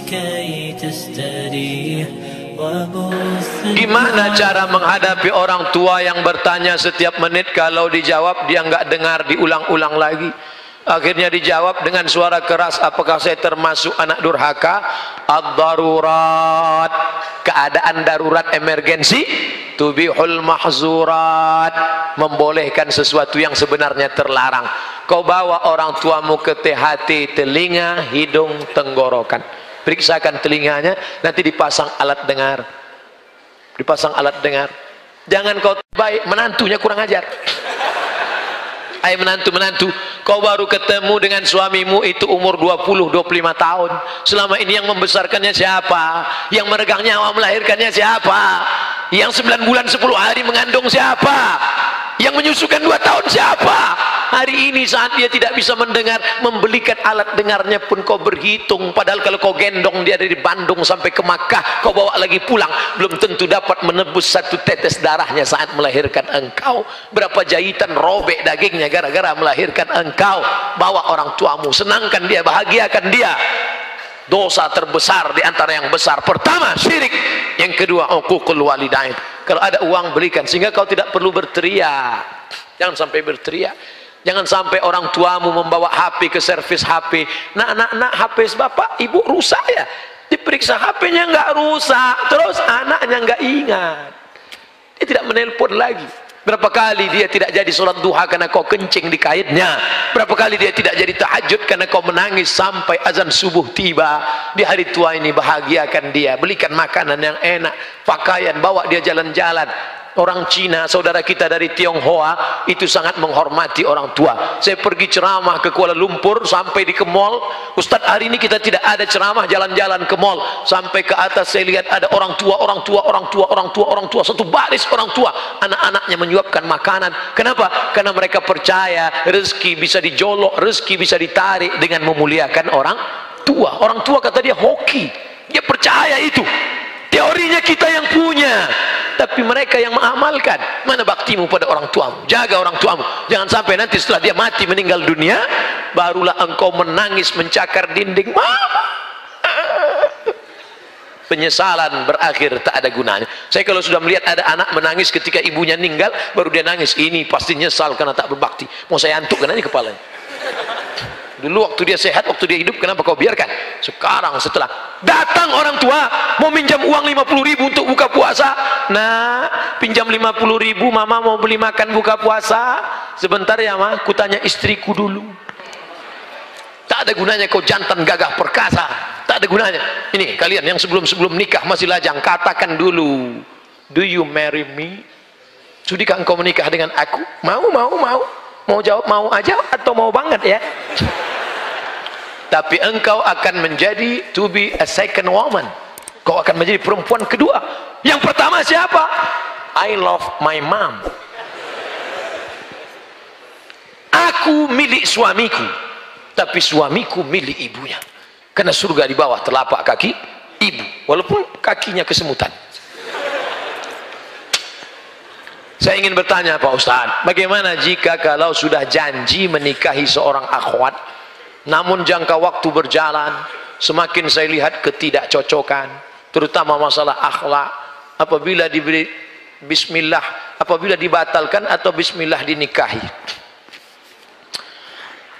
لكي تستريح وبث. Gimana cara menghadapi orang tua yang bertanya setiap menit, kalau dijawab dia nggak dengar, diulang-ulang lagi. Akhirnya dijawab dengan suara keras, apakah saya termasuk anak durhaka? Ad-darurat, keadaan darurat emergensi, tubihul mahzurat, membolehkan sesuatu yang sebenarnya terlarang. Kau bawa orang tuamu ke THT, telinga, hidung, tenggorokan, periksakan telinganya, nanti dipasang alat dengar, dipasang alat dengar. Jangan kau baik, menantunya kurang ajar. Hai menantu-menantu, kau baru ketemu dengan suamimu itu umur 20-25 tahun. Selama ini yang membesarkannya siapa? Yang meregang nyawa melahirkannya siapa? Yang 9 bulan 10 hari mengandung siapa? Yang menyusukan 2 tahun siapa? Hari ini saat dia tidak bisa mendengar, membelikan alat dengarnya pun kau berhitung. Padahal kalau kau gendong dia dari Bandung sampai ke Makkah, kau bawa lagi pulang, belum tentu dapat menebus 1 tetes darahnya saat melahirkan engkau. Berapa jahitan robek dagingnya gara-gara melahirkan engkau. Bawa orang tuamu, senangkan dia, bahagiakan dia. Dosa terbesar di antara yang besar, pertama syirik, yang kedua uququl walidain. Kalau ada uang belikan, sehingga kau tidak perlu berteriak. Jangan sampai berteriak. Jangan sampai orang tuamu membawa HP ke servis HP. Nak, HP bapak ibu rusak ya, diperiksa HP-nya nggak rusak, terus anaknya nggak ingat, dia tidak menelpon lagi. Berapa kali dia tidak jadi sholat duha karena kau kencing di kaitnya. Berapa kali dia tidak jadi tahajud karena kau menangis sampai azan subuh tiba. Di hari tua ini bahagiakan dia, belikan makanan yang enak, pakaian, bawa dia jalan-jalan. Orang Cina, saudara kita dari Tionghoa, itu sangat menghormati orang tua. Saya pergi ceramah ke Kuala Lumpur, sampai di ke mall, Ustadz hari ini kita tidak ada ceramah jalan-jalan ke mall. Sampai ke atas saya lihat ada orang tua, satu baris orang tua, anak-anaknya menyuapkan makanan. Kenapa? Karena mereka percaya rezeki bisa dijolok, rezeki bisa ditarik dengan memuliakan orang tua. Orang tua kata dia hoki, dia percaya itu. Teorinya kita yang punya, tapi mereka yang mengamalkan. Mana baktimu pada orang tuamu? Jaga orang tuamu. Jangan sampai nanti setelah dia mati meninggal dunia, barulah engkau menangis mencakar dinding. Mama, penyesalan berakhir tak ada gunanya. Saya kalau sudah melihat ada anak menangis ketika ibunya meninggal, baru dia nangis, ini pasti nyesal karena tak berbakti. Mau saya antukkan aja kepalanya. Dulu waktu dia sehat, waktu dia hidup, kenapa kau biarkan? Sekarang setelah datang orang tua mau minjam uang 50.000 untuk buka puasa, nah pinjam 50.000, mama mau beli makan buka puasa. Sebentar ya ma, ku tanya istriku dulu. Tak ada gunanya kau jantan gagah perkasa, tak ada gunanya. Ini kalian yang sebelum nikah masih lajang, katakan dulu, do you marry me? Sudikah engkau menikah dengan aku? Mau jawab mau aja atau mau banget ya? Tapi engkau akan menjadi to be a second woman. Kau akan menjadi perempuan kedua. Yang pertama siapa? I love my mom. Aku milik suamiku, tapi suamiku milik ibunya. Karena surga di bawah telapak kaki ibu, walaupun kakinya kesemutan. Saya ingin bertanya Pak Ustadz, bagaimana jika kalau sudah janji menikahi seorang akhwat, namun jangka waktu berjalan, semakin saya lihat ketidakcocokan, terutama masalah akhlak, apabila diberi bismillah, apabila dibatalkan atau bismillah dinikahi.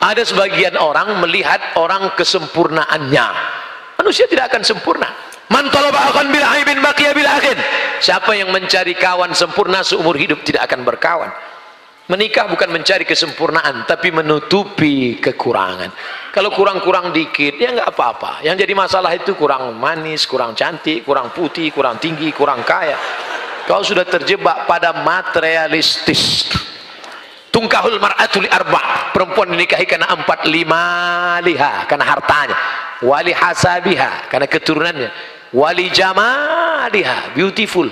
Ada sebagian orang melihat orang kesempurnaannya. Manusia tidak akan sempurna. Man talaba akhan bil aibin baqiya bil akhin. Siapa yang mencari kawan sempurna seumur hidup tidak akan berkawan. Menikah bukan mencari kesempurnaan, tapi menutupi kekurangan. Kalau kurang-kurang dikit, ya nggak apa-apa. Yang jadi masalah itu kurang manis, kurang cantik, kurang putih, kurang tinggi, kurang kaya. Kau sudah terjebak pada materialistis. Tungkahul mar'atul arba', perempuan dinikahi karena 4-5 liha, karena hartanya. Wali hasabiha, karena keturunannya. Wali jamaliha, beautiful.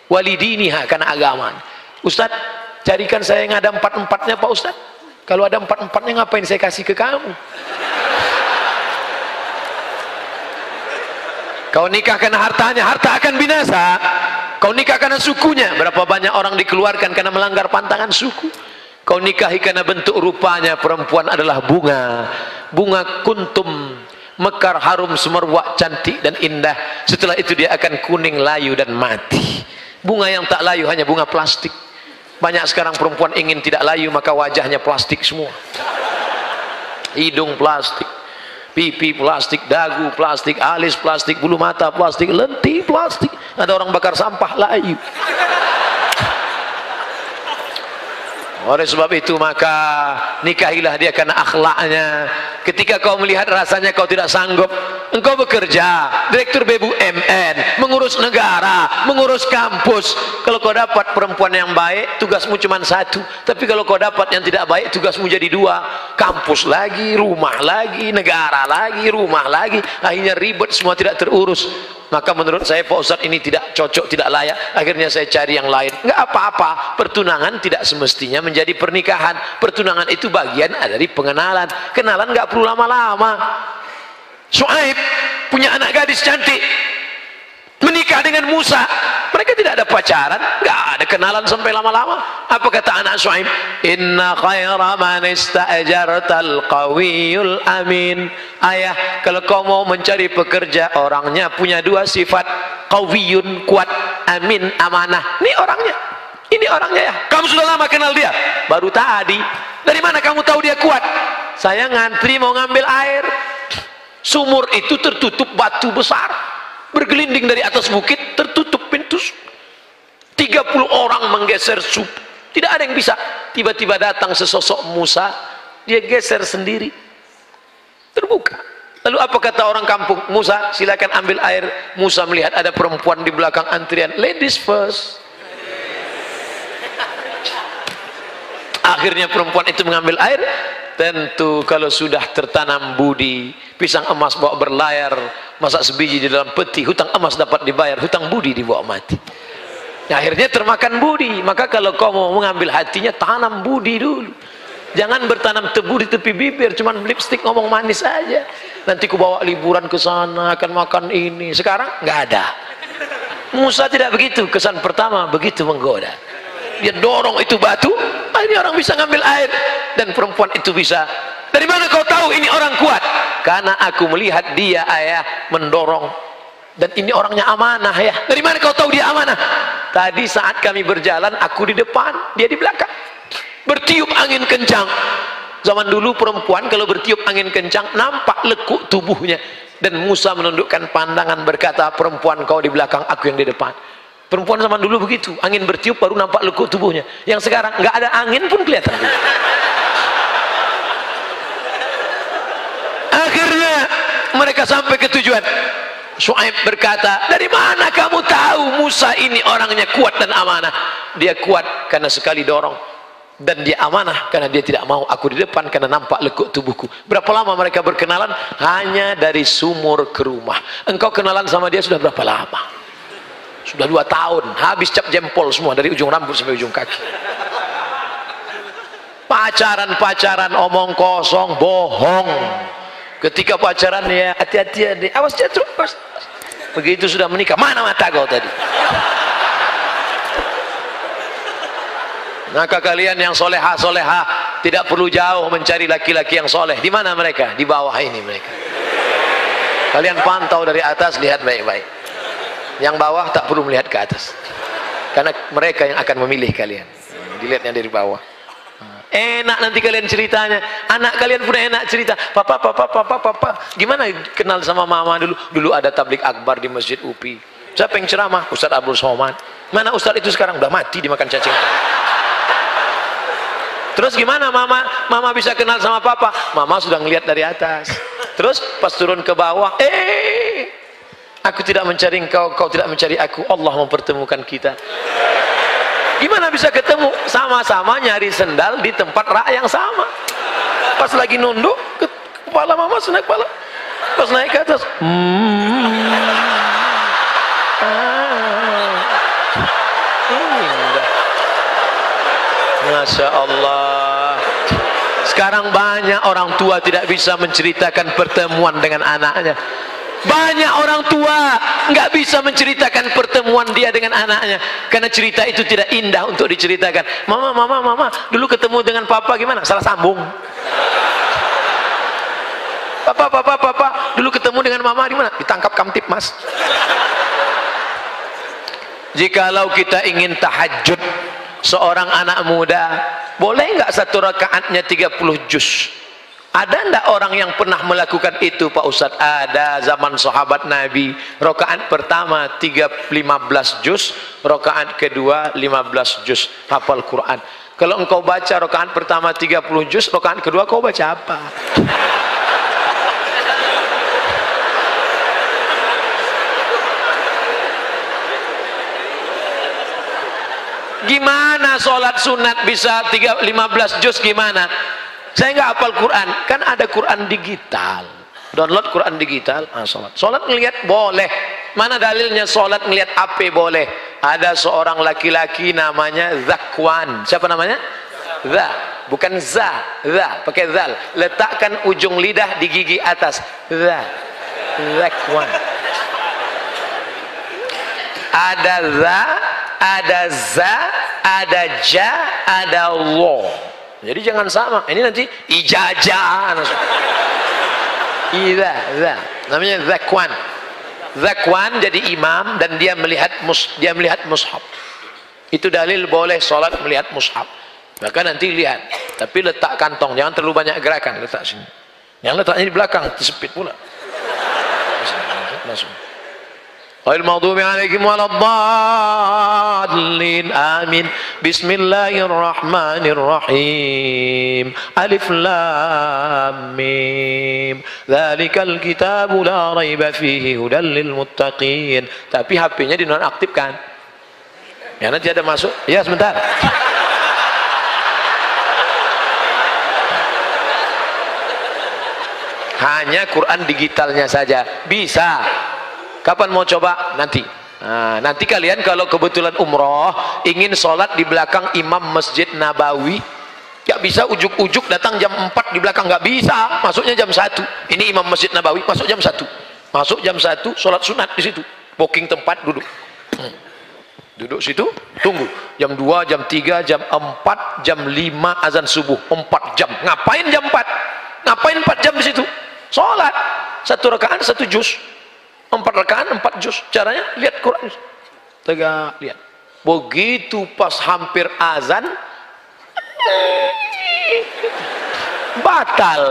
Wali diniha, karena agama. Ustadz, carikan saya yang ada 4-4-nya Pak Ustadz. Kalau ada 4-4-nya ngapain saya kasih ke kamu? Kau nikah karena hartanya, harta akan binasa. Kau nikah karena sukunya, berapa banyak orang dikeluarkan karena melanggar pantangan suku. Kau nikahi karena bentuk rupanya, perempuan adalah bunga. Bunga kuntum mekar, harum, semerbak, cantik dan indah. Setelah itu dia akan kuning, layu dan mati. Bunga yang tak layu hanya bunga plastik. Banyak sekarang perempuan ingin tidak layu, maka wajahnya plastik semua. Hidung plastik, pipi plastik, dagu plastik, alis plastik, bulu mata plastik, lentik plastik. Ada orang bakar sampah layu. Oleh sebab itu maka nikahilah dia karena akhlaknya. Ketika kau melihat rasanya kau tidak sanggup, engkau bekerja direktur BUMN, mengurus negara, mengurus kampus. Kalau kau dapat perempuan yang baik, tugasmu cuma satu. Tapi kalau kau dapat yang tidak baik, tugasmu jadi dua. Kampus lagi, rumah lagi, negara lagi, rumah lagi. Akhirnya ribet, semua tidak terurus. Maka menurut saya Pak Ustadz ini tidak cocok, tidak layak. Akhirnya saya cari yang lain. Enggak apa-apa, pertunangan tidak semestinya menjadi pernikahan. Pertunangan itu bagian dari pengenalan. Kenalan enggak perlu lama-lama. Syuaib punya anak gadis cantik, menikah dengan Musa. Mereka tidak ada pacaran, enggak ada kenalan sampai lama-lama. Apa kata anak Syuaib? Inna khaira man ista'jartal qawiyul amin. Ayah, kalau kau mau mencari pekerja, orangnya punya dua sifat, qawiyun, kuat, amin, amanah. Ini orangnya, ini orangnya ya. Kamu sudah lama kenal dia? Baru tadi. Dari mana kamu tahu dia kuat? Saya ngantri mau ngambil air. Sumur itu tertutup batu besar, bergelinding dari atas bukit, tertutup pintu. 30 orang menggeser sub, tidak ada yang bisa. Tiba-tiba datang sesosok Musa, dia geser sendiri, terbuka. Lalu apa kata orang kampung? Musa, silakan ambil air. Musa melihat ada perempuan di belakang antrian, ladies first. Akhirnya perempuan itu mengambil air. Tentu kalau sudah tertanam budi, pisang emas bawa berlayar, masak sebiji di dalam peti, hutang emas dapat dibayar, hutang budi dibawa mati. Akhirnya termakan budi. Maka kalau kau mau mengambil hatinya, tanam budi dulu. Jangan bertanam tebu di tepi bibir, cuman lipstick ngomong manis aja. Nanti ku bawa liburan ke sana, akan makan ini. Sekarang nggak ada. Musa tidak begitu. Kesan pertama begitu menggoda. Dia dorong itu batu, ini orang bisa ngambil air. Dan perempuan itu bisa. Dari mana kau tahu ini orang kuat? Karena aku melihat dia, ayah, mendorong. Dan ini orangnya amanah ya. Dari mana kau tahu dia amanah? Tadi saat kami berjalan, aku di depan, dia di belakang. Bertiup angin kencang. Zaman dulu perempuan kalau bertiup angin kencang, nampak lekuk tubuhnya. Dan Musa menundukkan pandangan berkata, perempuan kau di belakang, aku yang di depan. Perempuan zaman dulu begitu, angin bertiup baru nampak lekuk tubuhnya. Yang sekarang nggak ada angin pun kelihatan. Akhirnya mereka sampai ke tujuan. Syuaib berkata, dari mana kamu tahu Musa ini orangnya kuat dan amanah? Dia kuat karena sekali dorong, dan dia amanah karena dia tidak mau aku di depan karena nampak lekuk tubuhku. Berapa lama mereka berkenalan? Hanya dari sumur ke rumah. Engkau kenalan sama dia sudah berapa lama? Sudah 2 tahun, habis cap jempol semua dari ujung rambut sampai ujung kaki. Pacaran-pacaran omong kosong, bohong. Ketika pacaran ya hati-hati ya, awas jatuh. Begitu sudah menikah, mana mata kau tadi? Maka kalian yang soleha-soleha tidak perlu jauh mencari laki-laki yang soleh. Di mana mereka? Di bawah ini mereka. Kalian pantau dari atas, lihat baik-baik. Yang bawah tak perlu melihat ke atas, karena mereka yang akan memilih kalian. Dilihatnya dari bawah. Enak nanti kalian ceritanya. Anak kalian pun enak cerita. Papa, gimana kenal sama mama dulu? Dulu ada tablik akbar di Masjid UPI. Siapa yang ceramah? Ustadz Abdul Somad. Mana Ustadz itu sekarang? Udah mati dimakan cacing. Terus gimana mama bisa kenal sama papa? Mama sudah ngelihat dari atas. Terus pas turun ke bawah, aku tidak mencari engkau, kau tidak mencari aku. Allah mempertemukan kita. Gimana bisa ketemu? Sama-sama nyari sendal di tempat rak yang sama. Pas lagi nunduk, kepala mama naik kepala. Pas naik ke atas, Masya Allah. Sekarang banyak orang tua tidak bisa menceritakan pertemuan dengan anaknya. Banyak orang tua nggak bisa menceritakan pertemuan dia dengan anaknya karena cerita itu tidak indah untuk diceritakan. Mama, dulu ketemu dengan papa gimana? Salah sambung. Papa, dulu ketemu dengan mama di mana? Ditangkap Kamtipmas. Jikalau kita ingin tahajud, seorang anak muda, boleh nggak satu rakaatnya 30 juz? Ada ndak orang yang pernah melakukan itu Pak Ustadz? Ada, zaman sahabat Nabi. Rakaat pertama 15 juz, rakaat kedua 15 juz hafal Quran. Kalau engkau baca rakaat pertama 30 juz, rakaat kedua kau baca apa? Gimana sholat sunat bisa 15 juz gimana? Saya nggak hafal Quran, kan ada Quran digital, download Quran digital, sholat ngelihat boleh. Mana dalilnya sholat ngelihat apa boleh? Ada seorang laki-laki namanya Zakwan. Siapa namanya? Za, bukan za, pakai zal. Letakkan ujung lidah di gigi atas. Zakwan. Ada za, ada za, ada ja, ada lo. Jadi jangan sama. Ini nanti ijazah. Za. Namanya Zakwan. Zakwan jadi imam dan dia melihat mushaf. Itu dalil boleh sholat melihat mushaf. Maka nanti lihat. Tapi letak kantong, jangan terlalu banyak gerakan. Letak sini. Yang letaknya di belakang, tersepit pula. Langsung. Ghairil maghdubi 'alaihim waladdallin. Amin. Bismillahirrahmanirrahim. Alif lam mim. Dzalikal kitabu la raiba fihi hudal lil muttaqin. Tapi HP-nya dinonaktifkan. Ya nanti ada masuk. Ya sebentar. Hanya Quran digitalnya saja bisa. Kapan mau coba? Nanti. Nanti kalian kalau kebetulan umroh ingin sholat di belakang imam Masjid Nabawi, gak bisa ujuk-ujuk datang jam 4 di belakang, gak bisa. Masuknya jam 1. Ini imam Masjid Nabawi, masuk jam 1. Masuk jam 1, sholat sunat di situ. Booking tempat, duduk. Duduk situ, tunggu. Jam 2, jam 3, jam 4, jam 5 azan subuh. 4 jam. Ngapain jam 4? Ngapain 4 jam di situ? Sholat. 1 rakaat 1 juz. 4 rakaat 4 juz. Caranya lihat Quran. Tegak lihat. Begitu pas hampir azan batal.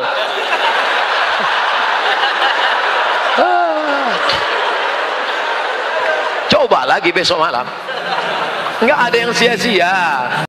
Coba lagi besok malam. Enggak ada yang sia-sia.